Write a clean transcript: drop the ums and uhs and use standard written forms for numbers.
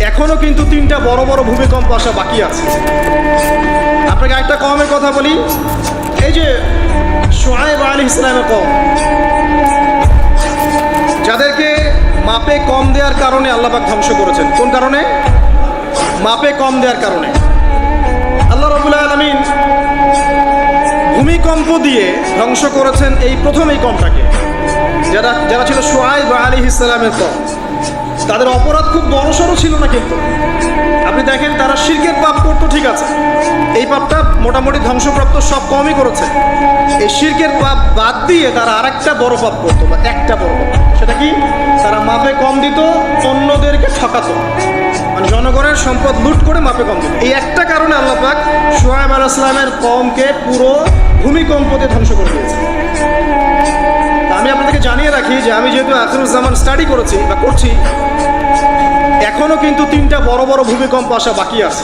এখনো কিন্তু 3টা বড় বড় ভূমিকম্প আসা বাকি আছে। আপনাকে একটা কওমের কথা বলি, এই যে শুআয়ব আলাইহিস সালামের কওম, যাদেরকে মাপে কম দেওয়ার কারণে আল্লাহ পাক ধ্বংস করেছেন। কোন কারণে? মাপে কম দেওয়ার কারণে। আল্লাহ রাব্বুল আলামিন ভূমিকম্প দিয়ে ধ্বংস করেছেন এই প্রথম এই কওমটাকে, যারা ছিল শুআয়ব আলাইহিস সালামের কওম। তাদের অপরাধ খুব বড়সড় ছিল না, কিন্তু আপনি দেখেন তারা শিরকের পাপ করতো, ঠিক আছে, এই পাপটা মোটামুটি ধ্বংসপ্রাপ্ত সব কমই করেছে। এই শিরকের পাপ বাদ দিয়ে তারা আরেকটা বড় পাপ করতো, বা একটা বড় পাপ। সেটা কি? তারা মাপে কম দিত, অন্যদেরকে ঠকাতো, মানে জনগণের সম্পদ লুট করে মাপে কম দিত। এই একটা কারণে আল্লাহ পাক শুআয়ব আলাইহিস সালামের কওমকে পুরো ভূমিকম্প দিয়ে ধ্বংস করে দিয়েছে। আমি আপনাদেরকে জানিয়ে রাখি যে আমি যেহেতু আখিরুজ্জামান স্টাডি করেছি বা করছি, এখনো কিন্তু 3টা বড় বড় ভূমিকম্প আসা বাকি আছে।